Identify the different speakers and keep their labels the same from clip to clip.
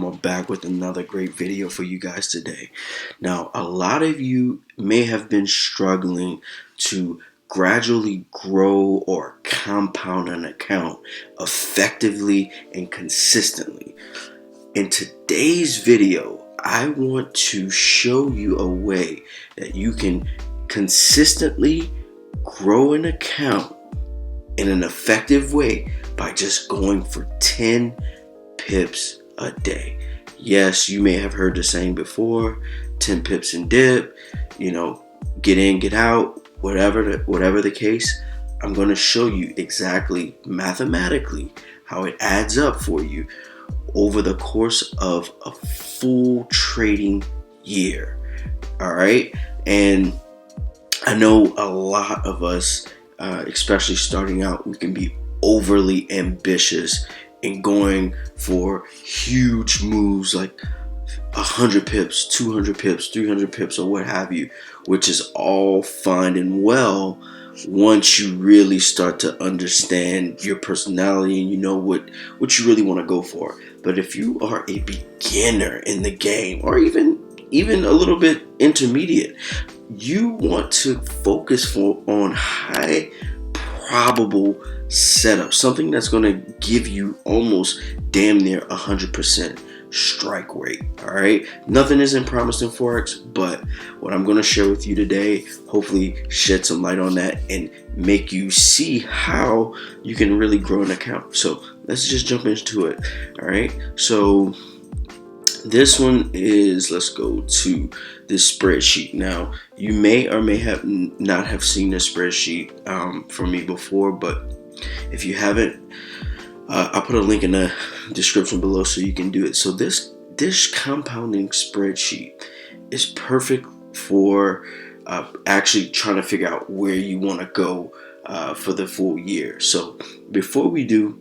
Speaker 1: I'm back with another great video for you guys today. Now, a lot of you may have been struggling to gradually grow or compound an account effectively and consistently. In today's video, I want to show you a way that you can consistently grow an account in an effective way by just going for 10 pips a day. Yes, you may have heard the saying before, 10 pips and dip, get in, get out, whatever the case. I'm going to show you exactly mathematically how it adds up for you over the course of a full trading year. All right. And I know a lot of us, especially starting out, we can be overly ambitious in going for huge moves like 100 pips, 200 pips, 300 pips, or what have you, which is all fine and well once you really start to understand your personality and you know what you really want to go for. But if you are a beginner in the game, or even a little bit intermediate, you want to focus on high probable setup, something that's going to give you almost damn near 100% strike rate. All right, nothing isn't promised in Forex, but what I'm going to share with you today hopefully shed some light on that and make you see how you can really grow an account. So let's just jump into it. All right, so this one is, let's go to this spreadsheet. Now, you may or may have not have seen this spreadsheet from me before, but if you haven't, I'll put a link in the description below so you can do it. So this compounding spreadsheet is perfect for actually trying to figure out where you want to go for the full year. So before we do,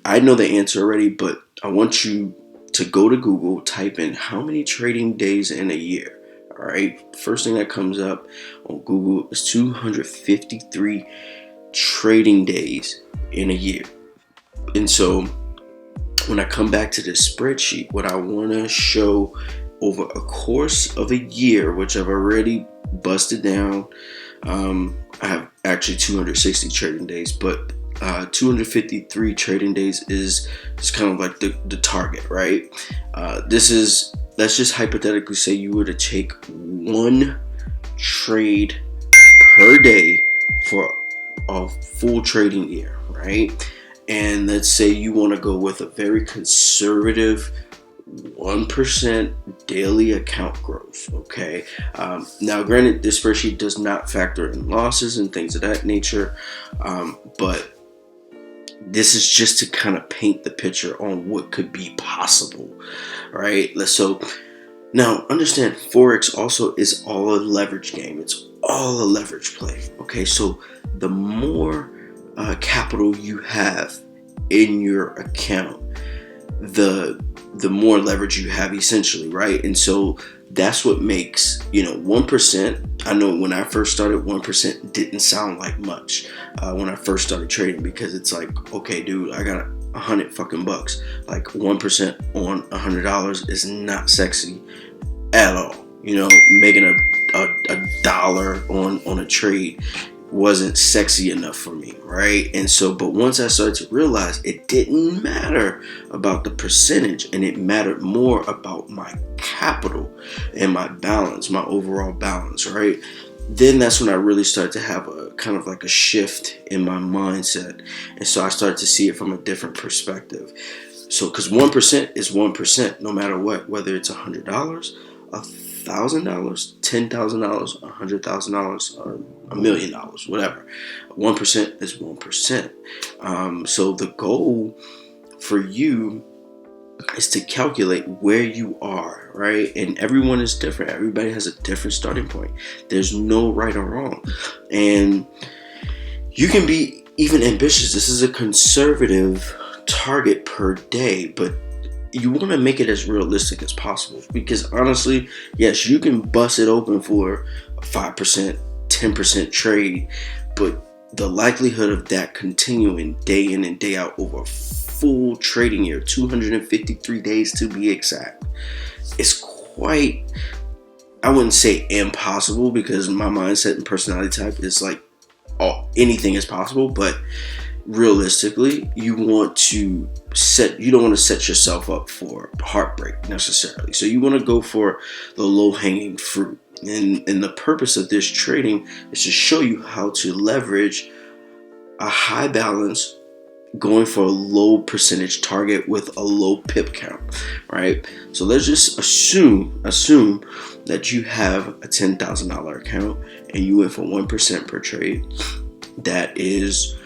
Speaker 1: I know the answer already, but I want you to go to Google, type in how many trading days in a year. All right, first thing that comes up on Google is 253 trading days in a year. And so when I come back to this spreadsheet, what I want to show over a course of a year, which I've already busted down, I have actually 260 trading days, but 253 trading days is kind of like the target, right? Let's just hypothetically say you were to take one trade per day for a full trading year, right? And let's say you want to go with a very conservative 1% daily account growth. Okay. Now, granted, this spreadsheet does not factor in losses and things of that nature, but this is just to kind of paint the picture on what could be possible, right? So now understand, Forex also is all a leverage game. It's all a leverage play. Okay, so the more capital you have in your account, the more leverage you have, essentially, right? And so that's what makes 1%. I know when I first started, 1% didn't sound like much when I first started trading, because it's like, okay, dude, I got $100 like 1% on $100 is not sexy at all. Making a dollar on a trade wasn't sexy enough for me, right? And so, but once I started to realize it didn't matter about the percentage, and it mattered more about my capital and my balance, my overall balance, right? Then that's when I really started to have a kind of like a shift in my mindset. And so I started to see it from a different perspective. So, because 1% is 1%, no matter what, whether it's $100, $1,000, $10,000, $100,000, or $1 million, whatever. 1% is 1%. So the goal for you is to calculate where you are, right? And everyone is different. Everybody has a different starting point. There's no right or wrong. And you can be even ambitious. This is a conservative target per day, but you want to make it as realistic as possible, because honestly, yes, you can bust it open for a 5%, 10% trade, but the likelihood of that continuing day in and day out over full trading year, 253 days to be exact. It's quite, I wouldn't say impossible, because my mindset and personality type is like, anything is possible, but realistically, you don't want to set yourself up for heartbreak necessarily. So you want to go for the low-hanging fruit. And the purpose of this trading is to show you how to leverage a high balance, going for a low percentage target with a low pip count, right? So let's just assume that you have a $10,000 account and you went for 1% per trade. That is,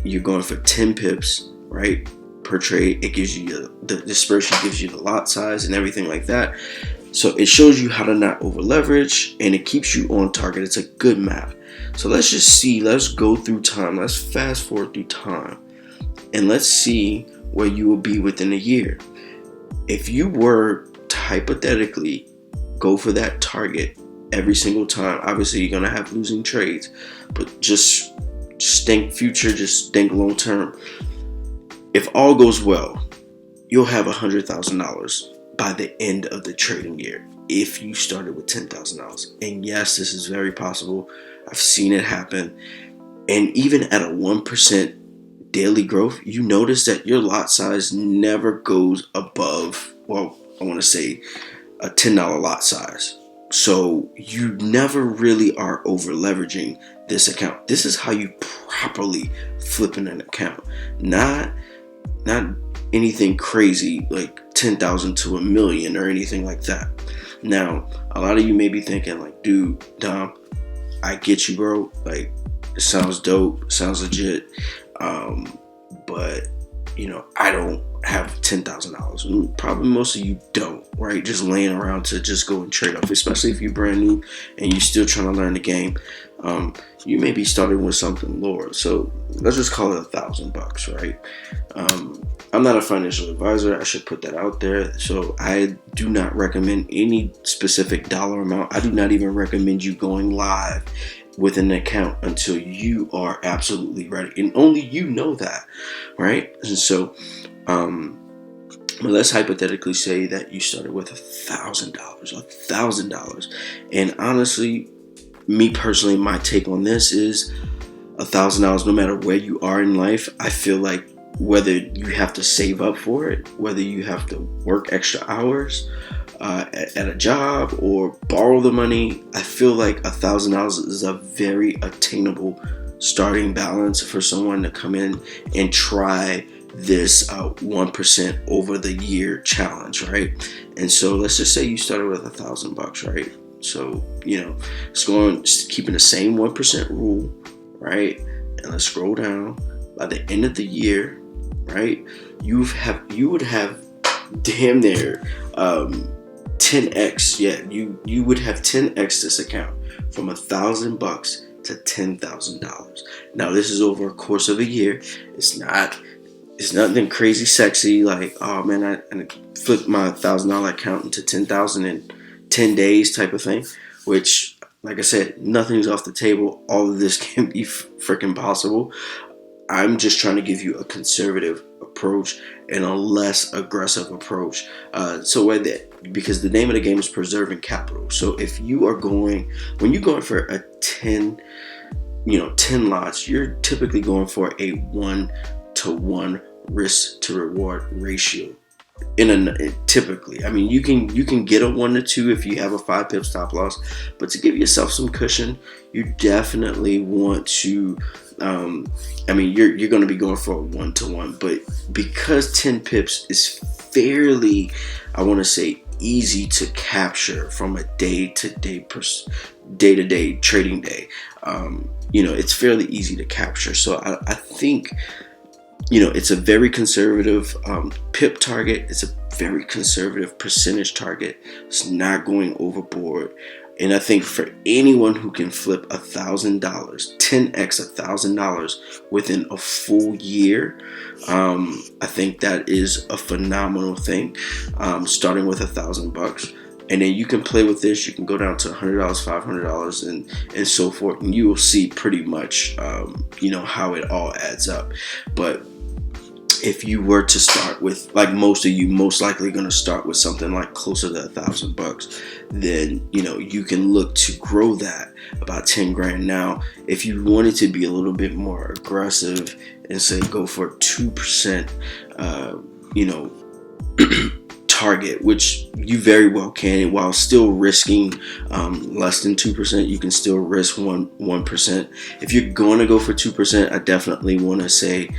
Speaker 1: you're going for 10 pips, right, per trade. It gives you the dispersion, gives you the lot size and everything like that. So it shows you how to not over leverage, and it keeps you on target. It's a good map. So let's go through time. Let's fast forward through time, and let's see where you will be within a year. If you were to hypothetically go for that target every single time, obviously you're going to have losing trades, but just think future, just think long term. If all goes well, you'll have $100,000 by the end of the trading year if you started with $10,000. And yes, this is very possible. I've seen it happen. And even at a 1% daily growth, you notice that your lot size never goes above, well, I want to say a $10 lot size. So you never really are over leveraging this account. This is how you properly flip in an account. Not anything crazy like 10,000 to a million or anything like that. Now, a lot of you may be thinking like, dude, Dom, I get you, bro. Like, it sounds dope, sounds legit. But I don't have $10,000. Probably most of you don't, right? Just laying around to just go and trade off, especially if you're brand new and you're still trying to learn the game. You may be starting with something lower. So let's just call it $1,000, right? I'm not a financial advisor. I should put that out there. So I do not recommend any specific dollar amount. I do not even recommend you going live with an account until you are absolutely ready. And only you know that, right? And so, let's hypothetically say that you started with $1,000. And honestly, me personally, my take on this is $1,000, no matter where you are in life. I feel like whether you have to save up for it, whether you have to work extra hours at a job or borrow the money, I feel like $1,000 is a very attainable starting balance for someone to come in and try this 1% over the year challenge, right? And so let's just say you started with $1,000, right? So just keeping the same 1% rule, right? And let's scroll down. By the end of the year, right, you would have damn near 10x. Yeah, you would have 10x this account from $1,000 to $10,000. Now this is over a course of a year. It's nothing crazy sexy like, oh man, I flipped my $1,000 account into 10,000 in 10 days type of thing, which, like I said, nothing's off the table. All of this can be freaking possible. I'm just trying to give you a conservative approach and a less aggressive approach. Because the name of the game is preserving capital. So if you are when you're going for a 10 lots, you're typically going for a 1-to-1 risk to reward ratio. Typically, I mean, you can get a 1-to-2 if you have a 5 pip stop loss, but to give yourself some cushion, you definitely want to. You're going to be going for a 1-to-1, but because 10 pips is fairly, I want to say, easy to capture from a day-to-day trading day. It's fairly easy to capture. So I think. It's a very conservative pip target. It's a very conservative percentage target. It's not going overboard. And I think for anyone who can flip $1,000, 10x $1,000 within a full year, I think that is a phenomenal thing. Starting with $1,000. And then you can play with this. You can go down to $100, $500, and so forth. And you will see pretty much, how it all adds up. But if you were to start with, like most of you, most likely going to start with something like closer to $1,000, then you can look to grow that about 10 grand. Now, if you wanted to be a little bit more aggressive and say go for 2%, target, which you very well can, while still risking less than 2%. You can still risk 1%. If you're going to go for 2%, I definitely want to say,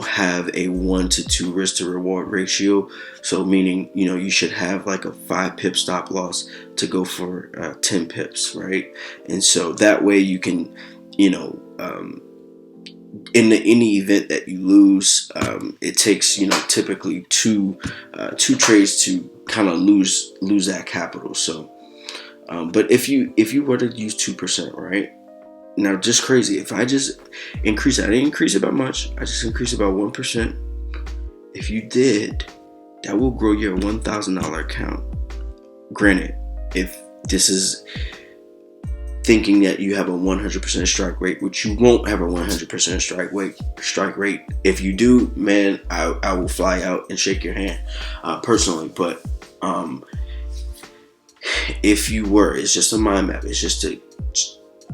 Speaker 1: have a 1 to 2 risk to reward ratio. So meaning, you should have like a 5 pip stop loss to go for 10 pips, right? And so that way you can, in any event that you lose, it takes typically two trades to kind of lose that capital. So, but if you were to use 2%, right? Now, just crazy. If I just increase it, I didn't increase it by much. I just increased it by 1%. If you did, that will grow your $1,000 account. Granted, if this is thinking that you have a 100% strike rate, which you won't have a 100% strike rate. If you do, man, I will fly out and shake your hand personally. But if you were, it's just a mind map. It's just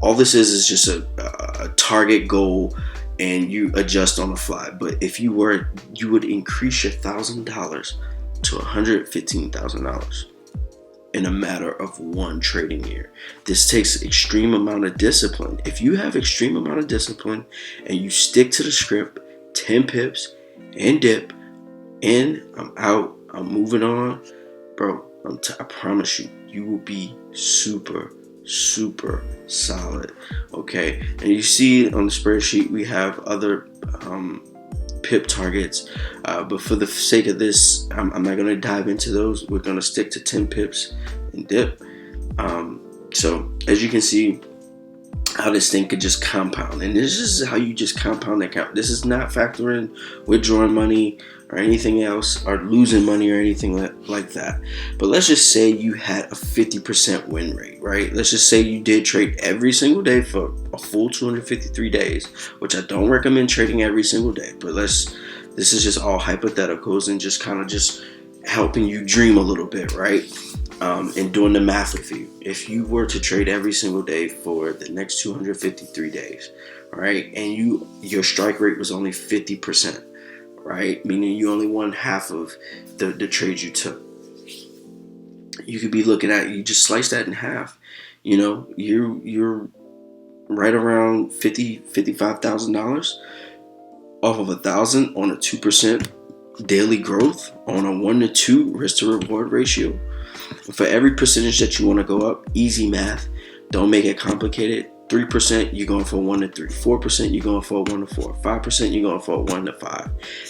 Speaker 1: all this is just a target goal, and you adjust on the fly. But if you were, you would increase your $1,000 to $115,000. In a matter of one trading year. This takes extreme amount of discipline. If you have extreme amount of discipline and you stick to the script, 10 pips and dip, and I'm out, I'm moving on, bro, I promise you, you will be super solid. Okay, and you see on the spreadsheet we have other pip targets, but for the sake of this, I'm not going to dive into those. We're going to stick to 10 pips and dip. So as you can see, how this thing could just compound, and this is how you just compound the account. This is not factoring withdrawing money or anything else, or losing money or anything like that. But let's just say you had a 50% win rate, right? Let's just say you did trade every single day for a full 253 days, which I don't recommend trading every single day, but this is just all hypotheticals and just kind of just helping you dream a little bit, right? And doing the math with you. If you were to trade every single day for the next 253 days, right, and your strike rate was only 50%, right, meaning you only won half of the trades you took, you could be looking at, you just slice that in half, you're right around $55,000 off of $1,000 on a 2% daily growth on a 1 to 2 risk to reward ratio. For every percentage that you want to go up, easy math, don't make it complicated. 3%, you're going for 1 to 3. 4%, you're going for 1 to 4. 5%, you're going for 1 to 5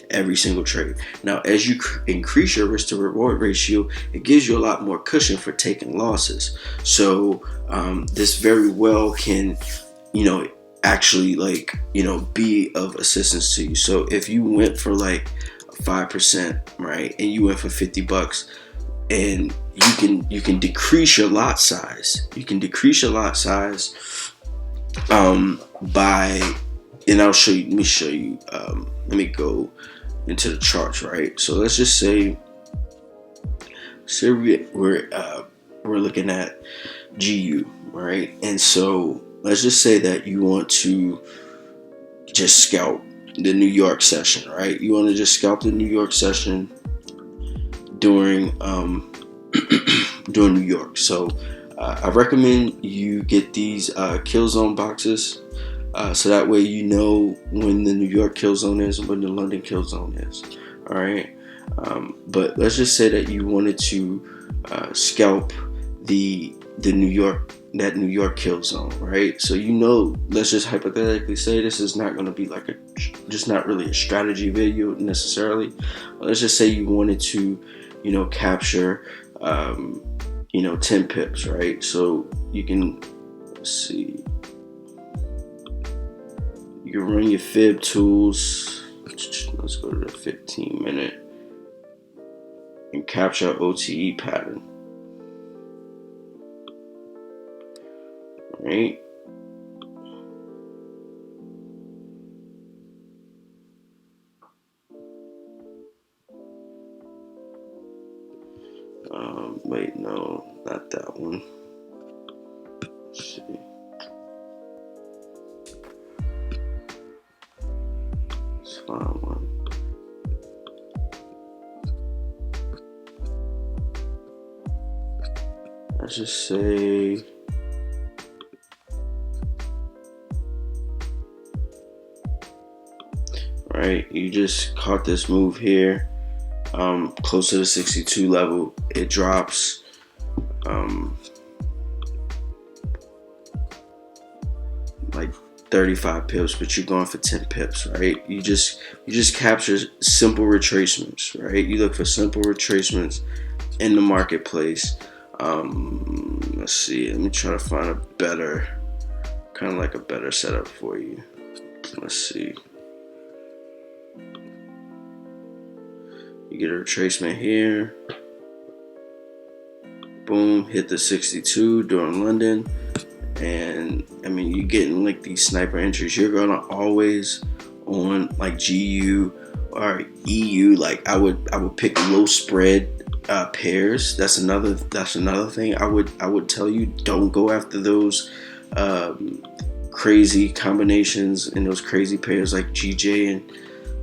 Speaker 1: every single trade. Now, as you increase your risk to reward ratio, it gives you a lot more cushion for taking losses. So this very well can, actually be of assistance to you. So if you went for like 5%, right, and you went for $50, and you can decrease your lot size. You can decrease your lot size by, and I'll show you. Let me show you. Let me go into the charts, right? So let's just say we're looking at GU, right? And so let's just say that you want to just scalp the New York session, right? You want to just scalp the New York session during New York. So I recommend you get these kill zone boxes, so that way you know when the New York kill zone is and when the London kill zone is. All right, but let's just say that you wanted to scalp the New York kill zone, right? So let's just hypothetically say this is not going to be like just not really a strategy video necessarily. Let's just say you wanted to capture 10 pips, right? So you can, let's see, you can run your fib tools. Let's go to the 15-minute and capture OTE pattern, right? Wait, no, not that one. Let's see. Let's find one. Let's just say, right, you just caught this move here, close to the 62 level. It drops, like 35 pips, but you're going for 10 pips, right? You just capture simple retracements, right? You look for simple retracements in the marketplace. Let's see. Let me try to find a better, kind of like a better setup for you. Let's see. You get a retracement here. Boom, hit the 62 during London. And I mean, you're getting like these sniper entries. You're gonna always on like GU or EU. Like I would pick low spread pairs. That's another thing. I would tell you, don't go after those crazy combinations and those crazy pairs like GJ and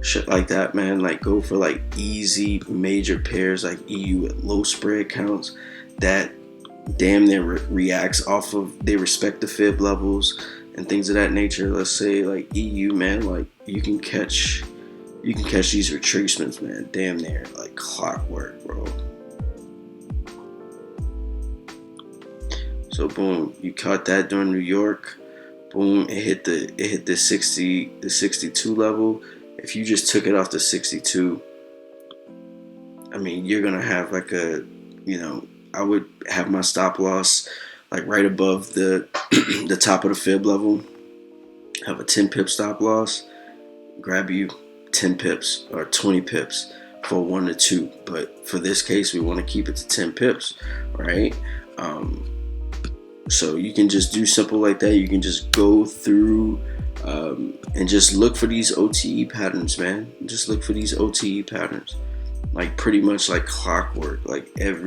Speaker 1: shit like that, man. Like go for like easy major pairs like EU at low spread counts that damn near reacts off of, they respect the fib levels and things of that nature. Let's say like EU, man, like you can catch these retracements, man, damn near like clockwork, bro. So boom, you caught that during New York. Boom, it hit the 62 level. If you just took it off the 62, I mean, you're gonna have like a, you know, I would have my stop loss like right above the the top of the fib level. Have a 10 pip stop loss. Grab you 10 pips or 20 pips for 1 to 2. But for this case, we want to keep it to 10 pips, right? So you can just do simple like that. You can just go through and just look for these OTE patterns, man. Just look for these OTE patterns. Like pretty much like clockwork, like damn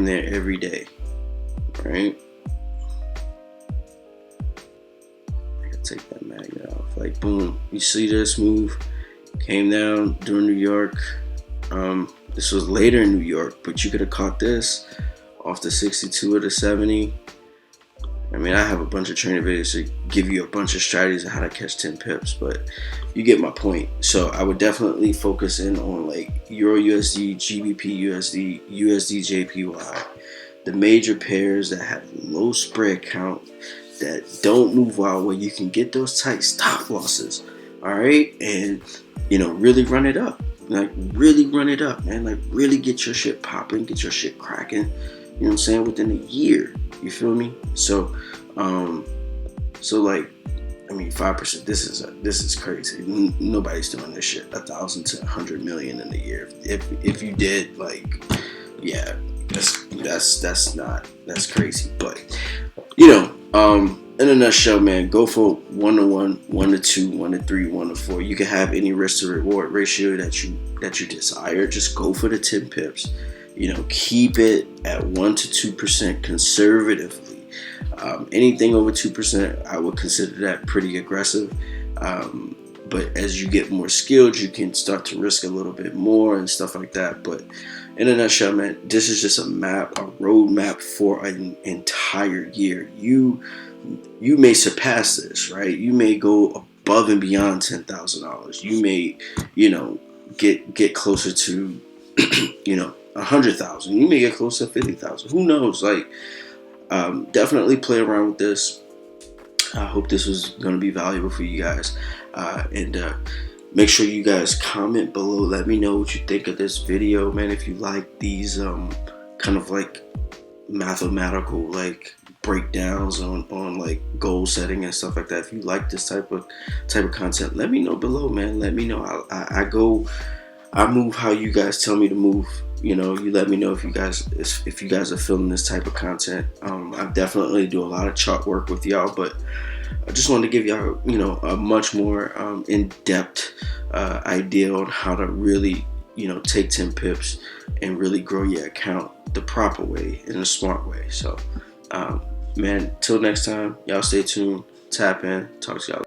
Speaker 1: near every day, right? I gotta take that magnet off. Like boom, you see this move came down during New York. This was later in New York, but you could have caught this off the 62 or the 70. I mean, I have a bunch of training videos to give you a bunch of strategies on how to catch 10 pips, but you get my point. So I would definitely focus in on like Euro USD, GBP USD, USD JPY, the major pairs that have low spread count, that don't move wild, where you can get those tight stop losses, all right? And, you know, really run it up. Like, really run it up, man. Like, really get your shit popping, get your shit cracking, you know what I'm saying, within a year. You feel me? So, like, I mean, 5%. This is crazy. Nobody's doing this shit. 1,000 to 100 million in a year. If you did, like, yeah, that's crazy. But you know, in a nutshell, man, go for 1 to 1, 1 to 2, 1 to 3, 1 to 4. You can have any risk to reward ratio that you desire. Just go for the 10 pips. You know, keep it at 1 to 2% conservatively. Anything over 2%, I would consider that pretty aggressive. But as you get more skilled, you can start to risk a little bit more and stuff like that. But in a nutshell, man, this is just a roadmap for an entire year. You may surpass this, right? You may go above and beyond $10,000. You may, you know, get closer to, you know, 100,000. You may get close to 50,000. Who knows? Like, definitely play around with this. I hope this was going to be valuable for you guys. And make sure you guys comment below. Let me know what you think of this video, man. If you like these kind of like mathematical like breakdowns on like goal setting and stuff like that. If you like this type of content, let me know below, man. Let me know. I move how you guys tell me to move. You know, you let me know if you guys are feeling this type of content. I definitely do a lot of chart work with y'all, but I just wanted to give y'all, you know, a much more in-depth idea on how to really take 10 pips and really grow your account the proper way, in a smart way. So man, till next time, y'all stay tuned, tap in, talk to y'all.